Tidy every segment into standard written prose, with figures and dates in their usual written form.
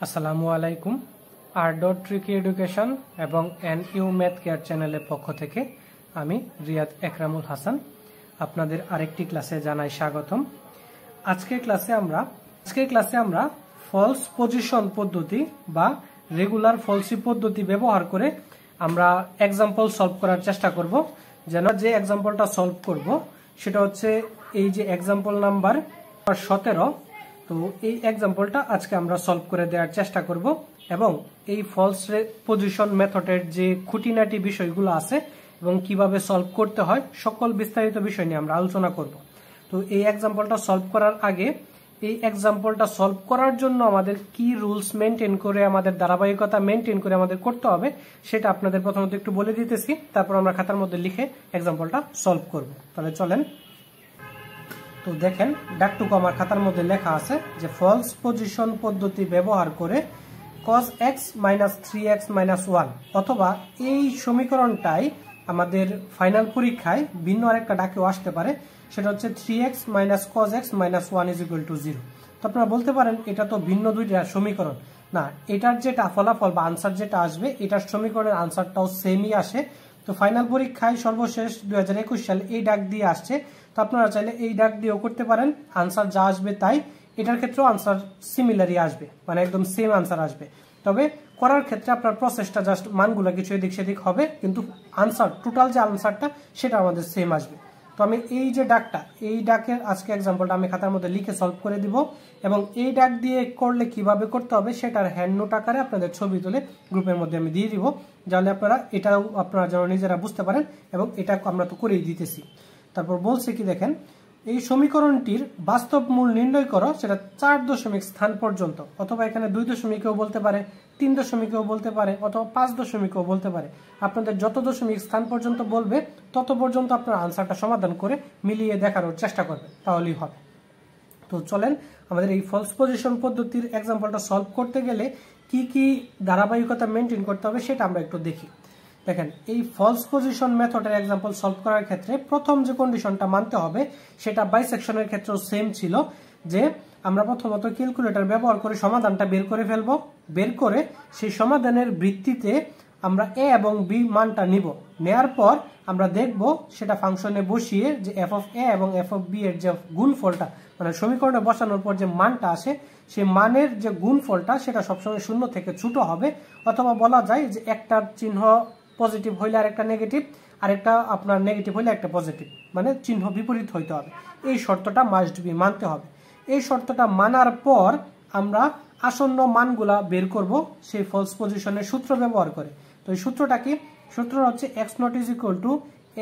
আসসালামু আলাইকুম। আর.ট্রিকি এডুকেশন এবং এনইউ ম্যাথ কেয়ার চ্যানেলের পক্ষ থেকে আমি রিয়াদ একরামুল হাসান আপনাদের আরেকটি ক্লাসে জানাই স্বাগতম। আজকের ক্লাসে আমরা ফলস পজিশন পদ্ধতি বা রেগুলার ফলসি পদ্ধতি ব্যবহার করে আমরা এক্সাম্পল সলভ করার চেষ্টা করব। যে এক্সাম্পলটা সলভ করব সেটা হচ্ছে এই যে এক্সাম্পল নাম্বার 17। তো এই এক্সাম্পলটা আজকে আমরা সলভ করে দেওয়ার চেষ্টা করব এবং এই ফলস পজিশন মেথডের যে খুঁটিনাটি বিষয়গুলো আছে এবং কিভাবে সলভ করতে হয় সকল বিস্তারিত বিষয় নিয়ে আমরা আলোচনা করব। তো এই এক্সাম্পলটা সলভ করার আগে এই এক্সাম্পলটা সলভ করার জন্য আমাদের কি রুলস মেনটেন করে আমাদের ধারাবাহিকতা মেনটেন করে আমাদের করতে হবে সেটা আপনাদের প্রথমত একটু বলে দিতেছি, তারপর আমরা খাতার মধ্যে লিখে এক্সাম্পলটা সলভ করব। তাহলে চলেন। তো দেখেন ডাকটুকু আমার খাতার মধ্যে লেখা আছে যে ফলস পজিশন পদ্ধতি ব্যবহার করে cos x - 3x - 1 অথবা এই সমীকরণটাই আমাদের ফাইনাল পরীক্ষায় ভিন্ন আরেকটা ডাকেও আসতে পারে, সেটা হচ্ছে 3x - cos x - 1 = 0। তো আপনারা বলতে পারেন এটা তো ভিন্ন দুইটা সমীকরণ। না, এটার যেটা ফলাফল বা আনসার যেটা আসবে এটার সমীকরণের আনসারটাও সেমই আসে। তো ফাইনাল পরীক্ষায় সর্বশেষ 2021 সালে এই ডাক দিয়ে আসছে। তো আপনারা চাইলে এই ডাক দিয়েও করতে পারেন, আনসার যা আসবে তাই। এটার ক্ষেত্রেও আনসার সিমিলারই আসবে, মানে একদম সেম আনসার আসবে। তবে করার ক্ষেত্রে আপনার প্রসেসটা জাস্ট মানগুলো কিছু এদিক সেদিক হবে, কিন্তু আনসার টোটাল যে আনসারটা সেটা আমাদের সেম আসবে। তো আমি এই যে ডাকটা, এই ডাকের আজকে এক্সাম্পলটা আমি খাতার মধ্যে লিখে সলভ করে দিব এবং এই ডাক দিয়ে করলে কিভাবে করতে হবে সেটার হ্যান্ড নোট আকারে আপনাদের ছবি তুলে গ্রুপের মধ্যে আমি দিয়ে দিব, যাহলে আপনারা এটাও আপনারা যেন নিজেরা বুঝতে পারেন এবং এটা আমরা তো করেই দিতেছি। তারপর বলছে কি দেখেন, এই সমীকরণটির বাস্তব মূল নির্ণয় করো, সেটা 4 দশমিক স্থান পর্যন্ত, অথবা এখানে 2 দশমিকেও বলতে পারে, 3 দশমিকেও বলতে পারে, অথবা 5 দশমিকেও বলতে পারে। আপনাদের যত দশমিক স্থান পর্যন্ত বলবে তত পর্যন্ত আপনার আনসারটা সমাধান করে মিলিয়ে দেখানোর চেষ্টা করবে, তাহলেই হবে। তো চলেন আমাদের এই ফলস পজিশন পদ্ধতির এক্সাম্পলটা সলভ করতে গেলে কি কি ধারাবাহিকতা মেনটেন করতে হবে সেটা আমরা একটু দেখি। দেখেন, এই ফলস পজিশন মেথডের এক্সাম্পল সলভ করার ক্ষেত্রে প্রথম যে কন্ডিশনটা মানতে হবে সেটা বাইসেকশনের ক্ষেত্রেও সেম ছিল, যে আমরা প্রথমত ক্যালকুলেটর ব্যবহার করে সমাধানটা বের করে ফেলবো। বের করে সেই সমাধানের ভিত্তিতে আমরা এ এবং বি মানটা নিব। নেয়ার পর আমরা দেখব সেটা ফাংশনে বসিয়ে যে এফ অফ এ এবং এফ অফ বি এর যে গুণফলটা, মানে সমীকরণে বসানোর পর যে মানটা আসে সেই মানের যে গুণফলটা সেটা সবসময় 0 থেকে ছোট হবে, অথবা বলা যায় যে একটার চিহ্ন পজিটিভ হইলে আরেকটা নেগেটিভ, আরেকটা আপনার নেগেটিভ হইলে একটা পজিটিভ, মানে চিহ্ন বিপরীত হইতে হবে। এই শর্তটা মাস্ট বি মানতে হবে। এই শর্তটা মানার পর আমরা আসন্ন মানগুলা বের করব সেই ফলস পজিশনের সূত্র ব্যবহার করে। তো এই সূত্রটা কি? সূত্র হচ্ছে x naught is equal to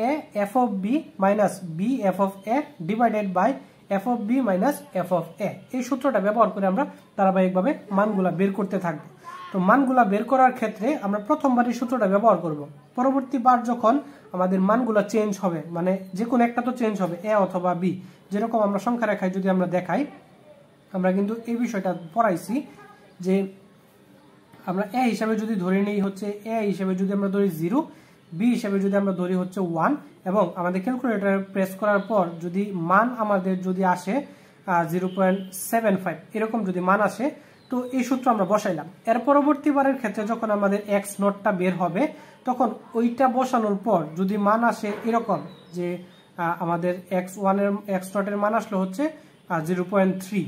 a f of b minus b f of a divided by f of b minus f of a। এই সূত্রটা ব্যবহার করে আমরা ধারাবাহিকভাবে মানগুলা বের করতে থাকবো। তো মানগুলা বের করার ক্ষেত্রে আমরা প্রথমবার এই সূত্রটা ব্যবহার করব। পরবর্তীবার যখন আমাদের মানগুলা চেঞ্জ হবে, মানে যে কোনো একটা তো চেঞ্জ হবে, এ অথবা বি, যেরকম আমরা সংখ্যা রেখায় যদি আমরা দেখাই, আমরা কিন্তু এই বিষয়টা পড়াইছি যে আমরা এ হিসাবে যদি ধরে নেই হচ্ছে এ হিসাবে যদি আমরা ধরি 0, বি হিসাবে যদি আমরা ধরি হচ্ছে 1, এবং আমাদের ক্যালকুলেটর প্রেস করার পর যদি মান আমাদের যদি আসে 0.75 এরকম যদি মান আসে, তো এই সূত্র আমরা বসাইলাম। এর পরবর্তীবারের ক্ষেত্রে যখন আমাদের এক্স নটটা বের হবে তখন ওইটা বসানোর পর যদি মান আসে এরকম যে আমাদের এক্স নটের মান আসলো হচ্ছে 0.3,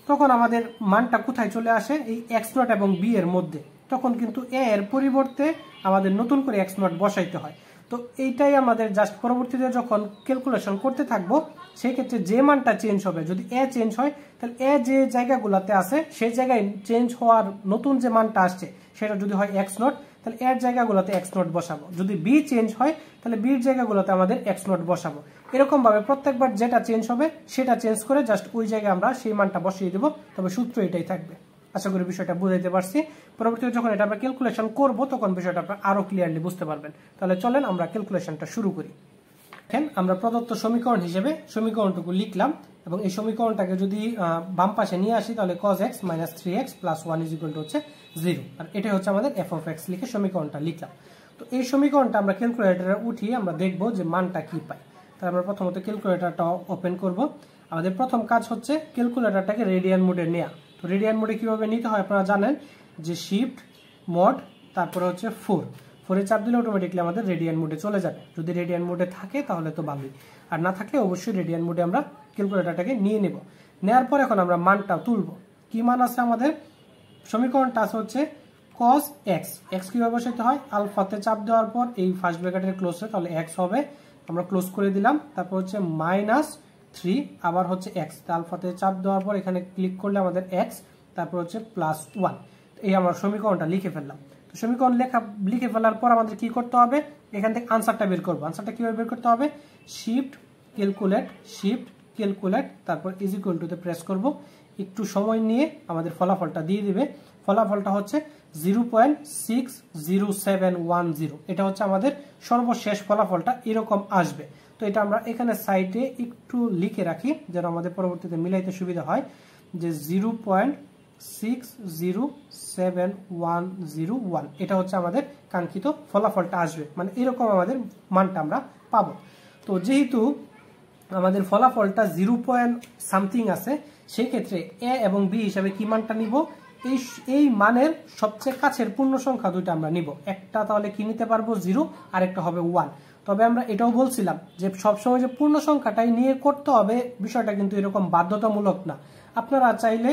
তখন আমাদের মানটা কোথায় চলে আসে? এই এক্স নট এবং বি এর মধ্যে। তখন কিন্তু এ এর পরিবর্তে আমাদের নতুন করে এক্স নট বসাইতে হয়। তো এইটাই আমাদের জাস্ট পরবর্তীতে যখন ক্যালকুলেশন করতে থাকবো সেই ক্ষেত্রে যে মানটা চেঞ্জ হবে, যদি এ চেঞ্জ হয় তাহলে এ যে জায়গাগুলোতে আছে সেই জায়গায় চেঞ্জ হওয়ার নতুন যে মানটা আসছে সেটা যদি হয় এক্স নট, তাহলে এর জায়গাগুলোতে এক্স নট বসাবো। যদি বি চেঞ্জ হয় তাহলে বির জায়গাগুলোতে আমাদের এক্স নট বসাবো। এরকম ভাবে প্রত্যেকবার যেটা চেঞ্জ হবে সেটা চেঞ্জ করে জাস্ট ওই জায়গায় আমরা সেই মানটা বসিয়ে দেবো। তবে সূত্র এটাই থাকবে। আশা করি বিষয়টা বুঝাইতে পারছি। পরবর্তীতে যখন এটা আমরা ক্যালকুলেশন করবো তখন বিষয়টা আপনারা আরো ক্লিয়ারলি বুঝতে পারবেন। তাহলে চলেন আমরা ক্যালকুলেশনটা শুরু করি। দেখেন, আমরা প্রদত্ত সমীকরণ হিসেবে সমীকরণটুকু লিখলাম এবং এই সমীকরণটাকে যদি বাম পাশে নিয়ে আসি তাহলে cos x - 3x + 1 = হচ্ছে 0, আর এটাই হচ্ছে আমাদের f of x লিখে সমীকরণটা লিখলাম। তো এই সমীকরণটা আমরা ক্যালকুলেটরে উঠিয়ে আমরা দেখব যে মানটা কি পাই। তাহলে আমরা প্রথমত ক্যালকুলেটরটা ওপেন করব। আমাদের প্রথম কাজ হচ্ছে ক্যালকুলেটরটাকে রেডিয়ান মোডে নেওয়া। তো রেডিয়ান মোডে কিভাবে নিতে হয় আপনারা জানেন, যে শিফট মোড তারপরে হচ্ছে 4 চাপ দিলে অটোমেটিকলি আমাদের রেডিয়ান মোডে চলে যাবে। যদি রেডিয়ান মোডে থাকে তাহলে তো ভালোই, আর না থাকলে অবশ্যই রেডিয়ান মোডে আমরা ক্যালকুলেটরটাকে নিয়ে নেব। নেওয়ার পর এখন আমরা মানটা তুলব। কি মান আছে আমাদের? সমীকরণটা আছে হচ্ছে cos x। x কিভাবে বসাইতে হয়? আলফাতে চাপ দেওয়ার পর এই ফার্স্ট ব্র্যাকেটের ক্লোজে, তাহলে x হবে, আমরা ক্লোজ করে দিলাম। তারপর হচ্ছে -3 আবার হচ্ছে x, আলফাতে চাপ দেওয়ার পর এখানে ক্লিক করলে আমাদের x, তারপর হচ্ছে +1। এই আমরা সমীকরণটা লিখে ফেললাম। তো সমীকরণ লিখে ফেলার পর আমাদের কি করতে হবে? এখান থেকে আনসারটা বের করব। আনসারটা কিভাবে বের করতে হবে? শিফট ক্যালকুলেট তারপর ইজ ইকুয়াল টু তে প্রেস করব। একটু সময় নিয়ে আমাদের ফলাফলটা দিয়ে দিবে। ফলাফলটা হচ্ছে 0.60710। এটা হচ্ছে আমাদের সর্বশেষ ফলাফলটা, এরকম আসবে। তো এটা আমরা এখানে সাইডে একটু লিখে রাখি যেন আমাদের পরবর্তীতে মিলাইতে সুবিধা হয়, যে 0.60710 এটা হচ্ছে আমাদের কাঙ্ক্ষিত ফলাফলটা আসবে, মানে এরকম আমাদের মানটা আমরা পাবো। তো যেহেতু আমাদের ফলাফলটা 0 আছে, সেই ক্ষেত্রে এ এবং বি হিসাবে কি মানটা নিব? এই মানের সবচেয়ে কাছের পূর্ণ সংখ্যা দুইটা আমরা নিব। একটা তাহলে কি নিতে পারবো? 0, আর একটা হবে 1। তবে আমরা এটাও বলছিলাম যে সবসময় যে পূর্ণ সংখ্যাটাই নিয়ে করতে হবে, বিষয়টা কিন্তু এরকম বাধ্যতামূলক না। আপনারা চাইলে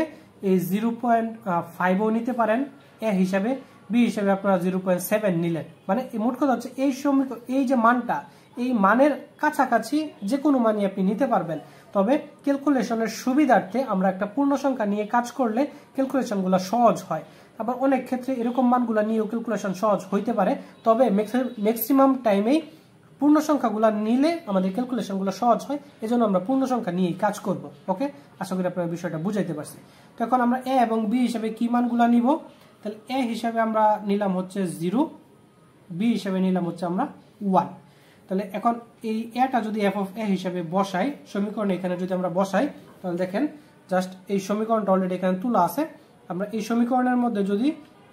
এই 0.5ও নিতে পারেন এ হিসাবে, বি হিসাবে আপনারা 0.7 নিলেন। মানে মোট কথা হচ্ছে এই যে মানটা, এই মানের কাছাকাছি যে কোনো মানই আপনি নিতে পারবেন। তবে ক্যালকুলেশনের সুবিধার্থে আমরা একটা পূর্ণ সংখ্যা নিয়ে কাজ করলে ক্যালকুলেশনগুলো সহজ হয়। আবার অনেক ক্ষেত্রে এরকম মানগুলো নিয়েও ক্যালকুলেশন সহজ হইতে পারে, তবে ম্যাক্সিমাম টাইমেই পূর্ণ সংখ্যাগুলো নিলে আমাদের ক্যালকুলেশনগুলো সহজ হয়। এজন্য আমরা পূর্ণ সংখ্যা নিয়েই কাজ করব। ওকে, আশা করি আপনারা বিষয়টা বুঝাইতে পারছি। তো এখন আমরা এ এবং বি হিসাবে কি মানগুলো নিব? তাহলে এ হিসাবে আমরা নিলাম হচ্ছে 0, বি হিসাবে নিলাম হচ্ছে আমরা 1। তাহলে এখন এই এটা যদি এফ অফ এ হিসাবে বসাই সমীকরণে, এখানে যদি আমরা বসাই, তাহলে দেখেন জাস্ট এই সমীকরণটা অলরেডি এখানে তোলা আছে। আমরা এই সমীকরণের মধ্যে যদি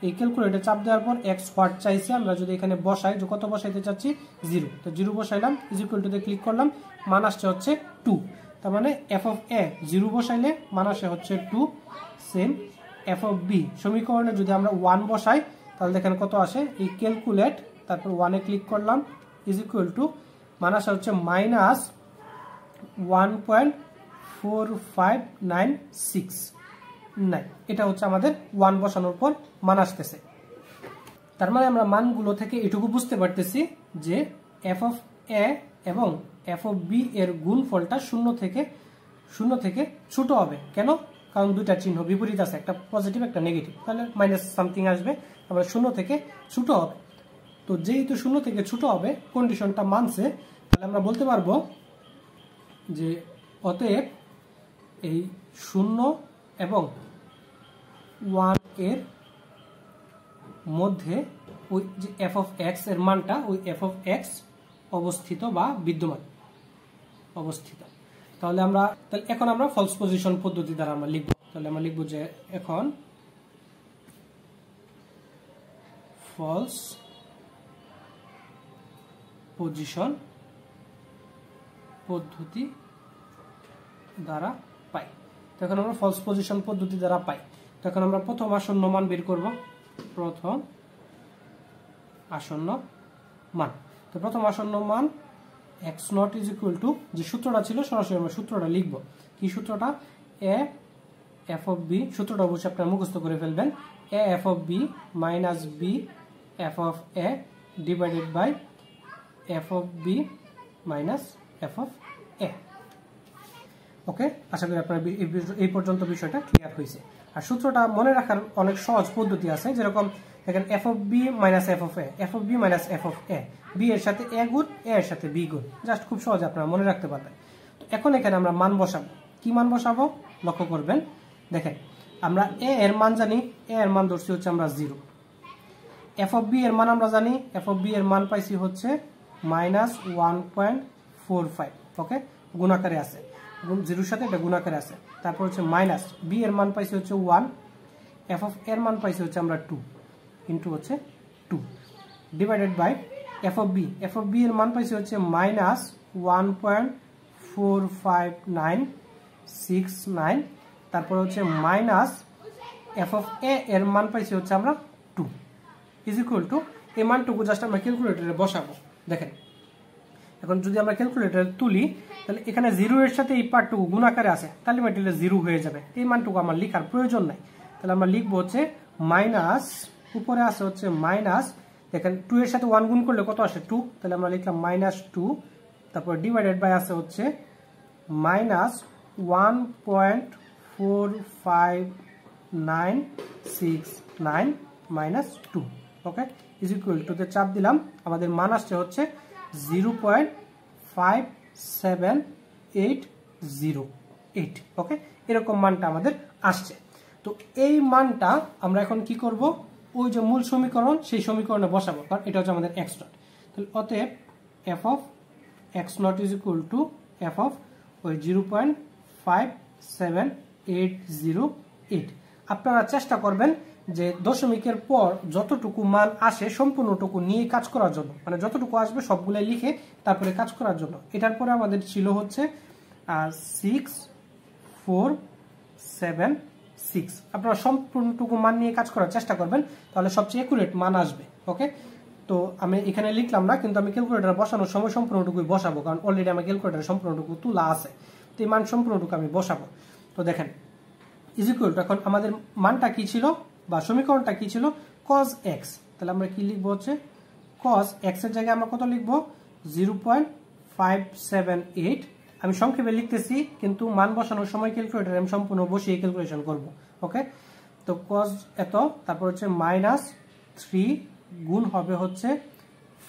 এই ক্যালকুলেটরে চাপ দেওয়ার পর এক্স হোয়াট চাইছে, আমরা যদি এখানে বসাই, যে কত বসাইতে চাচ্ছি? 0। তো 0 বসাইলাম, ইজ ইকুয়াল টু তে ক্লিক করলাম, মান আসছে হচ্ছে 2। তার মানে এফ অফ এ 0 বসাইলে মান আসে হচ্ছে 2। সেম এফ অফ বি সমীকরণে যদি আমরা 1 বসাই, তাহলে দেখেন কত আসে? এই ক্যালকুলেট তারপর 1 এ ক্লিক করলাম, ইজ ইকুয়াল টু মান আসা হচ্ছে -1.4596। এটা হচ্ছে আমাদের 1 বসানোর পর মান আসতেছে। তার মানে আমরা মানগুলো থেকে এটুকু বুঝতে পারতেছি যে এফ অফ এ এবং এফ অফ বি এর গুণফলটা 0 থেকে ছোট হবে। কেন? কারণ দুইটা চিহ্ন বিপরীত আছে, একটা পজিটিভ একটা নেগেটিভ, তাহলে মাইনাস সামথিং আসবে, তারপরে 0 থেকে ছোট হবে। তো যেহেতু 0 থেকে ছোট হবে, কন্ডিশনটা মানছে, তাহলে আমরা বলতে পারবো যে অতএব এই 0 এবং 1 এর মধ্যে ওই যে এফ অফ এক্স এর মানটা, ওই এফ অফ এক্স অবস্থিত বা বিদ্যমান অবস্থিত। তাহলে এখন আমরা ফলস পজিশন পদ্ধতি দ্বারা আমরা লিখব। তাহলে আমরা লিখব যে এখন ফলস পজিশন পদ্ধতি দ্বারা পাই। তখন আমরা ফলস পজিশন পদ্ধতি দ্বারা পাই। তখন আমরা প্রথম আসন্ন মান বের করব। প্রথম আসন্ন মান, তো প্রথম আসন্ন মান x naught is equal two, যে সূত্রটা ছিল সরাসরি আমরা সূত্রটা লিখব। কি সূত্রটা? এ এফ অফ বি, সূত্রটা অবশ্যই আপনারা মুখস্থ করে ফেলবেন। A F of B minus B F of A divided by F of B minus F of A. Okay, আশা করি আপনার এই পর্যন্ত বিষয়টা ক্লিয়ার হয়েছে। আর সূত্রটা মনে রাখার অনেক সহজ পদ্ধতি আছে, যেরকম দেখেন F of B minus F of A, F of B minus F of A, B এর সাথে এ গুণ, এ এর সাথে বি গুণ, জাস্ট খুব সহজে আপনারা মনে রাখতে পারবেন। তো এখন এখানে আমরা মান বসাবো। কি মান বসাবো লক্ষ্য করবেন। দেখেন আমরা এ এর মান জানি, এ এর মান ধরছি হচ্ছে আমরা 0। এফ অফ বি এর মান আমরা জানি, এফ অফ বি এর মান পাইছি হচ্ছে -1.45। ওকে, গুণাকারে আছে, 0 সাথে এটা গুণাকারে আছে। তারপর হচ্ছে মাইনাস বি এর মান পাইছি হচ্ছে 1, এফ অফ এর মান পাইছি হচ্ছে আমরা 2 ইন্টু হচ্ছে 2 divided by F of B, F of B এর মান পাইছি হচ্ছে -1.45969, তারপর হচ্ছে এফ অফ এ এর মান পাইছি হচ্ছে আমরা 2 ইজ ইকুয়াল টু এই মানটুকু জাস্ট আমরা ক্যালকুলেটরে বসাবো। দেখেন এখন যদি আমরা ক্যালকুলেটর তুলি তাহলে এখানে 0 এর সাথে এই পার্টটুকু গুণ আকারে আছে, তাহলে মেটেরিয়াল 0 হয়ে যাবে। এই মানটুকু আমার লেখার প্রয়োজন নাই। তাহলে আমরা লিখবো হচ্ছে মাইনাস, উপরে আছে হচ্ছে মাইনাস, দেখেন 2 এর সাথে 1 গুণ করলে কত আসে 2, তাহলে আমরা লিখলাম -2, তারপর ডিভাইডেড বাই আছে হচ্ছে -1.4596 minus 2, okay, is equal two তে চাপ দিলাম, আমাদের মান আসছে হচ্ছে 0.57808, ওকে, এরকম মানটা আমাদের আসছে। তো এই মানটা আমরা এখন কি করব, ওই যে মূল সমীকরণ সেই সমীকরণে বসাবো, কারণ এটা হচ্ছে আমাদের x নট। তাহলে অতএব f of x naught is equal two f of ওই 0.57808। আপনারা চেষ্টা করবেন যে দশমিকের পর যতটুকু মান আসে সম্পূর্ণটুকু নিয়ে কাজ করার জন্য, মানে যতটুকু আসবে সবগুলো লিখে তারপরে কাজ করার জন্য। এটার পরে আমাদের ছিল হচ্ছে 6476। আপনারা সম্পূর্ণটুকু মান নিয়ে কাজ করার চেষ্টা করবেন, তাহলে সবচেয়ে একুরেট মান আসবে, ওকে। তো আমি এখানে লিখলাম না, কিন্তু আমি ক্যালকুলেটর বসানোর সময় সম্পূর্ণটুকুই বসাবো, কারণ অলরেডি আমার ক্যালকুলেটর সম্পূর্ণটুকু তোলা আছে। তো এই মান সম্পূর্ণটুকু আমি বসাবো। তো দেখেন ইজ ইকুয়াল টু, এখন আমাদের মানটা কি ছিল বা সমীকরণটা কি ছিল, cos x। তাহলে আমরা কি লিখবো হচ্ছে cos x এর জায়গায় আমরা কত লিখবো 0.578। আমি সংক্ষেপে লিখতেছি, কিন্তু মান বসানোর সময় ক্যালকুলেটরে আমি সম্পূর্ণ বসিয়ে ক্যালকুলেশন করব, ওকে। তো cos এত, তারপর হচ্ছে -3 গুণ হবে হচ্ছে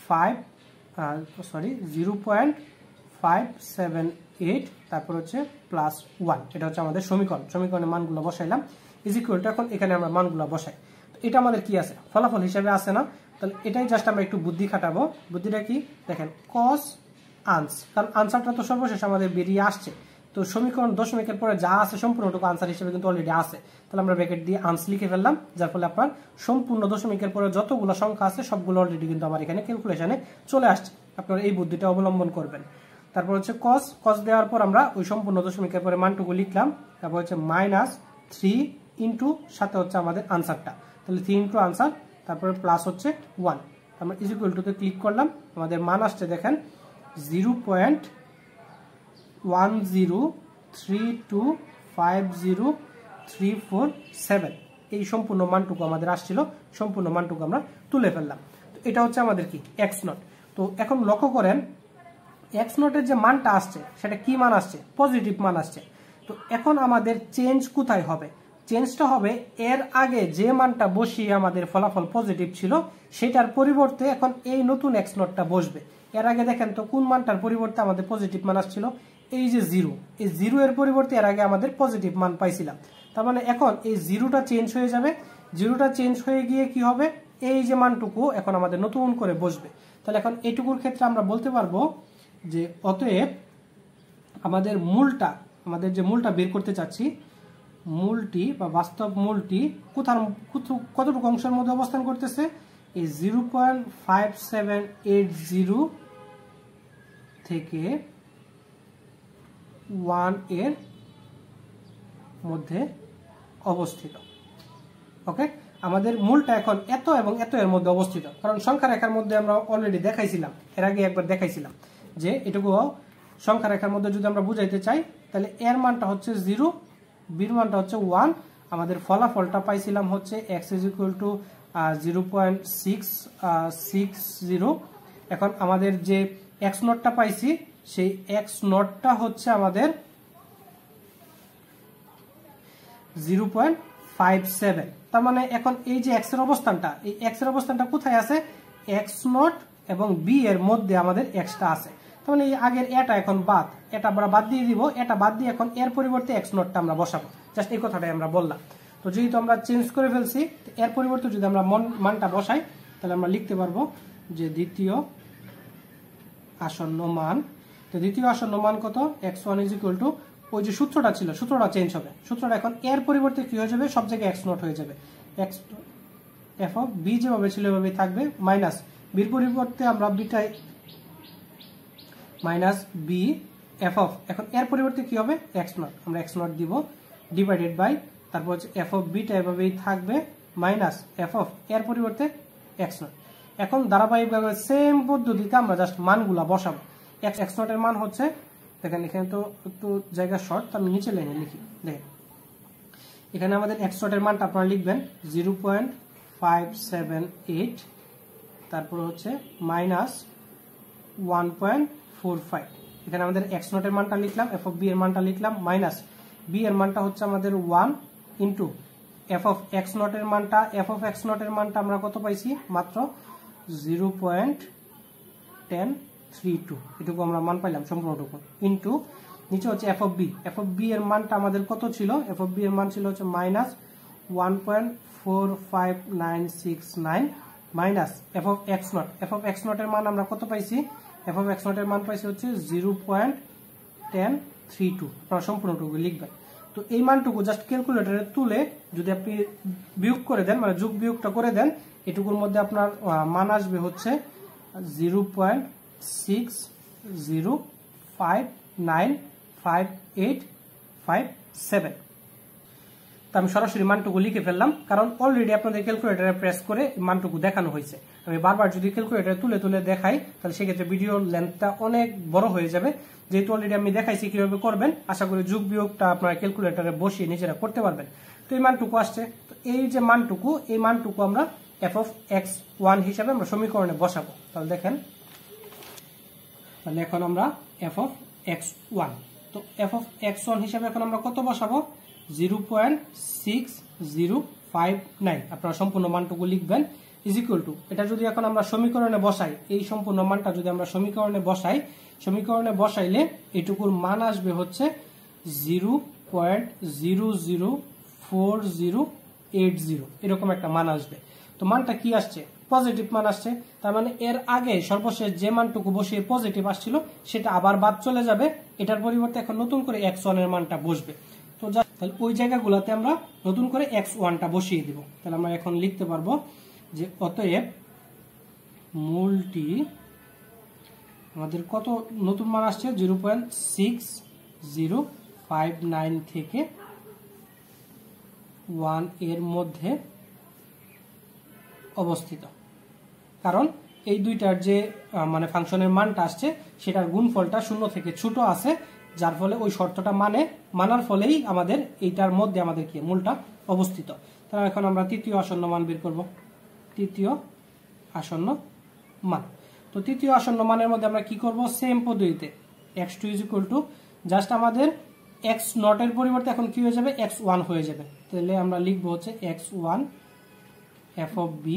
0.578, তারপর হচ্ছে +1। এটা হচ্ছে আমাদের সমীকরণ, সমীকরণের মানগুলো বসাইলাম ইজ ইকুয়াল টু, এখন এখানে আমরা মানগুলো বসাই। তো এটা আমাদের কি আছে, ফলাফল হিসেবে আছে না, তাহলে এটাই জাস্ট আমরা একটু বুদ্ধি খাটাবো। বুদ্ধিটা কি, দেখেন cos আনস, কারণ আনসারটা তো সর্বশেষ আমাদের বেরিয়ে আসছে। তো সমীকরণ দশমিকের পরে যা আছে সম্পূর্ণটুকু আনসার হিসেবে কিন্তু অলরেডি আছে, তাহলে আমরা ব্র্যাকেট দিয়ে আনস লিখে ফেললাম, যার ফলে আপনার সম্পূর্ণ দশমিকের পরে যতগুলো সংখ্যা আছে সবগুলো অলরেডি কিন্তু আমার এখানে ক্যালকুলেশনে চলে আসছে। আপনারা এই বুদ্ধিটা অবলম্বন করবেন। তারপর হচ্ছে cos দেওয়ার পর আমরা ওই সম্পূর্ণ দশমিকের পরে মানটুকু লিখলাম, তারপর হচ্ছে -3 ইন্টু সাথে হচ্ছে আমাদের আনসারটা, তাহলে 3 ইন্টু আনসার, তারপরে প্লাস হচ্ছে 1। আমরা ইজ ইকুয়াল টুতে ক্লিক করলাম, আমাদের মান আসছে দেখেন 0.103250347। এই সম্পূর্ণ মানটুকু আমাদের আসছিল, সম্পূর্ণ মানটুকু আমরা তুলে ফেললাম। তো এটা হচ্ছে আমাদের কি এক্স নট। তো এখন লক্ষ্য করেন এক্স নটের যে মানটা আসছে সেটা কি মান আসছে, পজিটিভ মান আসছে। তো এখন আমাদের চেঞ্জ কোথায় হবে, চেঞ্জটা হবে এর আগে যে মানটা বসিয়ে আমাদের ফলাফল পজিটিভ ছিল সেটার পরিবর্তে এখন এই নতুন এক্স নটটা বসবে। এর আগে দেখেন তো কোন মানটার পরিবর্তে আমাদের পজিটিভ মান আসছিল, এই যে 0, এই 0 এর পরিবর্তে এর আগে আমাদের পজিটিভ মান পাইছিলাম। তার মানে এখন এই 0টা চেঞ্জ হয়ে যাবে, 0টা চেঞ্জ হয়ে গিয়ে কি হবে, এই যে মানটুকু এখন আমাদের নতুন করে বসবে। তাহলে এখন এইটুকুর ক্ষেত্রে আমরা বলতে পারবো যে অতএব আমাদের মূলটা, আমাদের যে মূলটা বের করতে চাচ্ছি, মূলটি বা বাস্তব মূলটি কতটুকু অংশের মধ্যে অবস্থান করতেছে, এই 0.5780 থেকে 1 এর মধ্যে অবস্থিত, ওকে। আমাদের মূলটা এখন এত এবং এত এর মধ্যে অবস্থিত, কারণ সংখ্যা রেখার মধ্যে আমরা অলরেডি দেখাইছিলাম, এর আগে একবার দেখাইছিলাম যে এটুকু সংখ্যা রেখার মধ্যে যদি আমরা বুঝাইতে চাই তাহলে এর মানটা হচ্ছে 0, বির মানটা হচ্ছে 1। আমাদের ফলাফলটা পাইছিলাম হচ্ছে x = 0.660। এখন আমাদের যে x নটটা পাইছি সেই x নটটা হচ্ছে আমাদের 0.57। তার মানে এখন এই যে x এর অবস্থানটা, এই x এর অবস্থানটা কোথায় আছে, x নট এবং b এর মধ্যে আমাদের x টা আছে। তার মানে এই আগের এটা এখন বাদ, এটা আমরা বাদ দিয়ে দিব, এটা বাদ দিয়ে এখন এর পরিবর্তে x নটটা আমরা বসাবো, জাস্ট এই কথাটাই আমরা বললাম। তো যেহেতু আমরা চেঞ্জ করে ফেলছি, এর পরিবর্তে যদি আমরা মানটা বসাই তাহলে আমরা লিখতে পারবো যে দ্বিতীয় আসন্ন মান। তো দ্বিতীয় আসন্ন মান কত, x1 = ওই যে সূত্রটা ছিল, সূত্রটা চেঞ্জ হবে, সূত্রটা এখন এর পরিবর্তে কি হয়ে যাবে, সব জায়গায় x নট হয়ে যাবে, x f of b যেভাবে ছিল এভাবেই থাকবে, মাইনাস বির পরিবর্তে আমরা বিটাই মাইনাস b f of, এখন এর পরিবর্তে কি হবে x নট, আমরা x নট দিব, ডিভাইডেড বাই, তারপর হচ্ছে এফ অফ বিটা এভাবেই থাকবে মাইনাস এফ অফ এর পরিবর্তে এক্স নট। এখন ধারাবাহিকভাবে সেম পদ্ধতিতে আমরা জাস্ট মানগুলা বসাবো। এক্স নট এর মান হচ্ছে, দেখেন এখানে তো একটু জায়গা শর্ট, আমি নিচে লাইনে লিখি। দেখেন এখানে আমাদের এক্স নট এর মানটা আপনারা লিখবেন 0.578, তারপর হচ্ছে মাইনাস 1.45। এখানে আমাদের এক্স নট এর মানটা লিখলাম, এফ অফ বি এর মানটা লিখলাম, মাইনাস বি এর মানটা হচ্ছে আমাদের 1 into F of x not এর মানটা, এফ অফ এক্স নট এর মানটা আমরা কত পাইছি, মাত্র 0.1032, এটুকু আমরা মান পাইলাম সম্পূর্ণটুকু, ইন্টু নিচে হচ্ছে F of B. F of B এর মানটা আমাদের কত ছিল, এফ অফ বি এর মান ছিল হচ্ছে minus 1.45969 minus F of x not. F of x not এর মান আমরা কত পাইছি, এফ অফ এক্স নট এর মান পাইছি হচ্ছে 0.1032। আপনারা সম্পূর্ণটুকু লিখবেন। তো এই মানটুকু জাস্ট ক্যালকুলেটরে তুলে যদি আপনি বিয়োগ করে দেন, মানে যোগ বিয়োগটা করে দেন, এটুকুর মধ্যে আপনার মান আসবে হচ্ছে 0.60595857। তো আমি সরাসরি মানটুকু লিখে ফেললাম, কারণ অলরেডি আপনাদের ক্যালকুলেটরে প্রেস করে মানটুকু দেখানো হয়েছে। আমি বারবার যদি ক্যালকুলেটরে তুলে তুলে দেখাই তাহলে সেক্ষেত্রে ভিডিওর লেন্থটা অনেক বড় হয়ে যাবে। যেহেতু অলরেডি আমি দেখাইছি কিভাবে করবেন, আশা করি যোগ বিয়োগটা আপনারা ক্যালকুলেটরে বসিয়ে নিজেরা করতে পারবেন। তো এই মানটুকু আসছে, তো এই যে মানটুকু, এই মানটুকু আমরা এফ অফ এক্স ওয়ান হিসাবে আমরা সমীকরণে বসাবো। তাহলে দেখেন, তাহলে এখন আমরা এফ অফ এক্স ওয়ান, তো এফ অফ এক্স ওয়ান হিসাবে এখন আমরা কত বসাবো, 0.6059। আপনারা সম্পূর্ণ মানটুকু লিখবেন, ইজ ইকুয়াল টু, এটা যদি এখন আমরা সমীকরণে বসাই, এই সম্পূর্ণ মানটা যদি আমরা সমীকরণে বসাই, সমীকরণে বসাইলে এটুকুর মান আসবে হচ্ছে 0.004080, এরকম একটা মান আসবে। তো মানটা কি আসছে, পজিটিভ মান আসছে। তার মানে এর আগে সর্বশেষ যে মানটুকু বসিয়ে পজিটিভ আসছিল সেটা আবার বাদ চলে যাবে, এটার পরিবর্তে এখন নতুন করে এক্স ওয়ান এর মানটা বসবে। তো তাহলে ওই জায়গাগুলোতে আমরা নতুন করে এক্স ওয়ানটা বসিয়ে দিব। তাহলে আমরা এখন লিখতে পারবো যে অতএব মূলটি আমাদের কত নতুন মান আসছে, 0.6059 থেকে 1 এর মধ্যে অবস্থিত। কারণ এই দুইটার যে মানে ফাংশনের মানটা আসছে সেটার গুণফলটা 0 থেকে ছোট আছে, যার ফলে ওই শর্তটা মানার ফলেই আমাদের এইটার মধ্যে আমাদের কি মূলটা অবস্থিত। তাহলে এখন আমরা তৃতীয় আসন্ন মান বের করব, তৃতীয় আসন্ন মান। তো তৃতীয় আসন্ন মানের মধ্যে আমরা কি করব, সেম পদ্ধতিতে x2 is equal two, just আমাদের এক্স নট এর পরিবর্তে এখন কি হয়ে যাবে, এক্স ওয়ান হয়ে যাবে। তাহলে আমরা লিখবো হচ্ছে X one F of B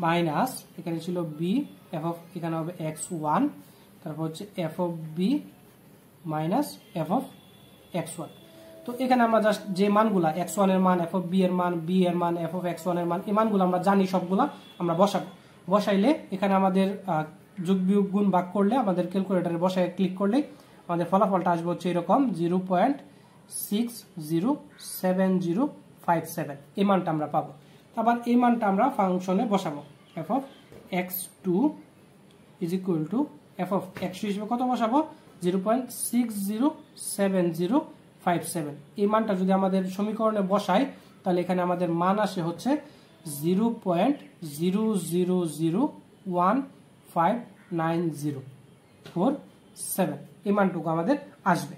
minus, এখানে ছিল বি এফ অফ, এখানে হবে এক্স ওয়ান, তারপর হচ্ছে F of B minus F of X one. তো এখানে আমরা জাস্ট যে মানগুলা এক্স ওয়ান এর মান, এফ অফ বি এর মান, বি এর মান, এফ অফ এক্স ওয়ান এর মান, এই মানগুলো আমরা জানি, সবগুলা আমরা বসাবো। বসাইলে এখানে আমাদের যোগ বিয়োগ গুণ ভাগ করলে আমাদের ক্যালকুলেটরে বসায় ক্লিক করলে আমাদের ফলাফলটা আসবে হচ্ছে এরকম 0.607057, এই মানটা আমরা পাবো। আবার এই মানটা আমরা ফাংশনে বসাবো, F of X two is equal to F of X two হিসেবে কত বসাবো, 0.607057। এই মানটা যদি আমাদের সমীকরণে বসাই তাহলে এখানে আমাদের মান আসে হচ্ছে 0.00015904 এই মানটুকু আমাদের আসবে।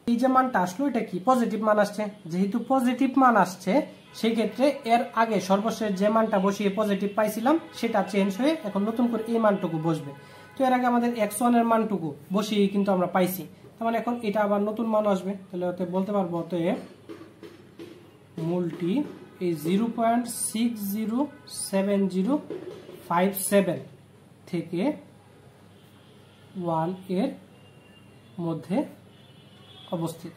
এই যে মানটা আসলো এটা কি পজিটিভ মান আসছে, যেহেতু পজিটিভ মান আসছে সেই ক্ষেত্রে এর আগে সর্বশেষ যে মানটা বসিয়ে পজিটিভ পাইছিলাম সেটা চেঞ্জ হয়ে এখন নতুন করে এই মানটুকু বসবে। তো এর আগে আমাদের x1 এর মানটুকু বসিয়ে কিন্তু আমরা পাইছি, তার মানে এখন এটা আবার নতুন মান আসবে। তাহলে বলতে পারবো অতএব মূলটি এই 0.607057 থেকে 1 এর মধ্যে অবস্থিত।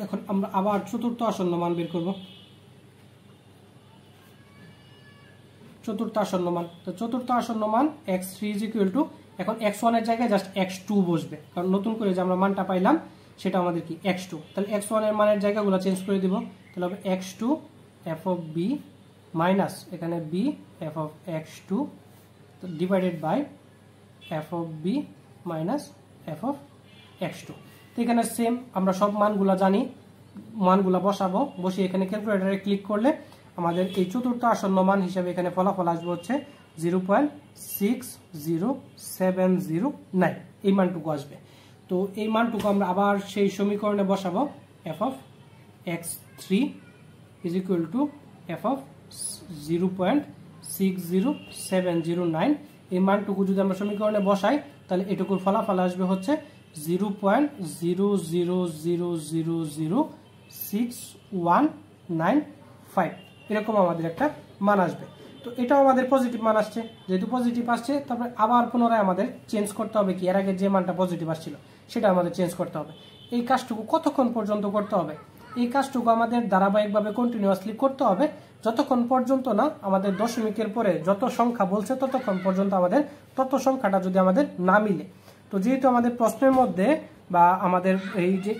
এখন আমরা আবার চতুর্থ আসন্ন মান বের করব, চতুর্থ আসন্ন মান। তো চতুর্থ আসন্ন মান x3 is equal to, এখন x1 এর জায়গায় জাস্ট x2 বসবে, কারণ নতুন করে যে আমরা মানটা পাইলাম সেটা আমাদের কি x2। তাহলে x1 এর মানের জায়গাগুলো চেঞ্জ করে দিব, তাহলে হবে x2 f of b minus এখানে b f of x2 divided by f of b minus f of x2। তো এখানে সেম আমরা সব মানগুলো জানি, মানগুলো বসাবো। বসিয়ে এখানে ক্যালকুলেটরে ক্লিক করলে আমাদের এই চতুর্থ আসন্ন মান হিসেবে এখানে ফলাফল আসবে হচ্ছে 0.60709, এই মানটুকু আসবে। তো এই মানটুকু আমরা আবার সেই সমীকরণে বসাবো, f of x3 is equal to f of 0.60709। এই মানটুকু যদি আমরা সমীকরণে বসাই তাহলে এটুকুর ফলাফল আসবে হচ্ছে 0.00006195, এরকম আমাদের একটা মান আসবে। তো এটাও আমাদের পজিটিভ মান আসছে। যেহেতু পজিটিভ আসছে, তারপরে আবার পুনরায় আমাদের চেঞ্জ করতে হবে কি, এর আগে যে মানটা পজিটিভ আসছিল সেটা আমাদের চেঞ্জ করতে হবে। এই কাজটুকু কতক্ষণ পর্যন্ত করতে হবে? এই কাজটুকু আমাদের ধারাবাহিকভাবে কন্টিনিউয়াসলি করতে হবে, যতক্ষণ পর্যন্ত না আমাদের দশমিকের পরে যত সংখ্যা বলছে ততক্ষণ পর্যন্ত আমাদের তত সংখ্যাটা যদি আমাদের না মিলে। তো যেহেতু আমাদের প্রশ্নের মধ্যে বা আমাদের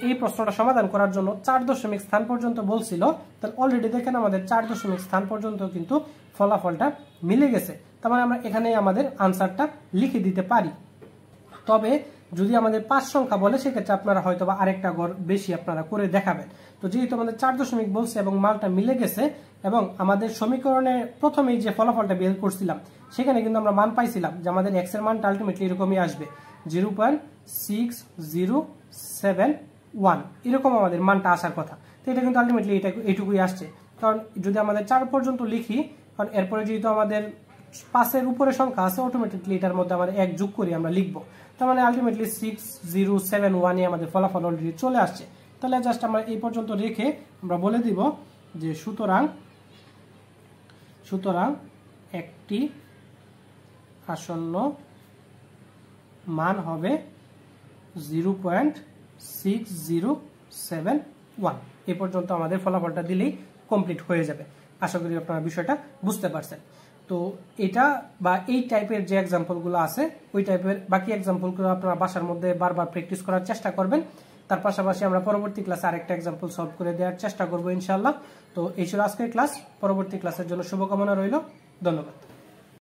এই প্রশ্নটা সমাধান করার জন্য 4 দশমিক স্থান পর্যন্ত বলছিল, তাহলে অলরেডি দেখেন আমাদের 4 দশমিক স্থান পর্যন্ত কিন্তু ফলাফলটা মিলে গেছে। তার মানে আমরা এখানে আমাদের আনসারটা লিখে দিতে পারি। তবে যদি আমাদের 5 সংখ্যা বলে সেক্ষেত্রে আপনারা হয়তো বা আরেকটা ঘর বেশি আপনারা করে দেখাবেন। তো যেহেতু আমাদের 4 দশমিক বলছে এবং মানটা মিলে গেছে, এবং আমাদের সমীকরণে প্রথমেই যে ফলাফলটা বের করছিলাম সেখানে কিন্তু আমরা মান পাইছিলাম যে আমাদের x এর মানটা আলটিমেটলি এরকমই আসবে 0.6071, এরকম আমাদের মানটা আসার কথা। তো এটা কিন্তু আলটিমেটলি এইটুকুই আসছে। কারণ যদি আমাদের 4 পর্যন্ত লিখি, কারণ এরপরে যেহেতু আমাদের 5-এর উপরে সংখ্যা আছে, অটোমেটিকলি এটার মধ্যে আমরা 1 যোগ করে আমরা লিখবো। তার মানে আলটিমেটলি 6071 আমাদের ফলাফল অলরেডি চলে আসছে। তাহলে জাস্ট আমরা এই পর্যন্ত রেখে আমরা বলে দিব যে সুতরাং একটি আসন্ন মান হবে 0.6071। এই পর্যন্ত আমাদের ফলাফলটা দিলেই কমপ্লিট হয়ে যাবে। আশা করি আপনারা বিষয়টা বুঝতে পারছেন। তো এটা বা এই টাইপের যে এক্সাম্পলগুলো আছে ওই টাইপের বাকি এক্সাম্পলগুলো আপনারা বাসার মধ্যে বারবার প্র্যাকটিস করার চেষ্টা করবেন। তার পাশাপাশি আমরা পরবর্তী ক্লাসে আরেকটা এক্সাম্পল সলভ করে দেওয়ার চেষ্টা করবো ইনশাআল্লাহ। তো এই ছিল আজকের ক্লাস। পরবর্তী ক্লাসের জন্য শুভকামনা রইল। ধন্যবাদ।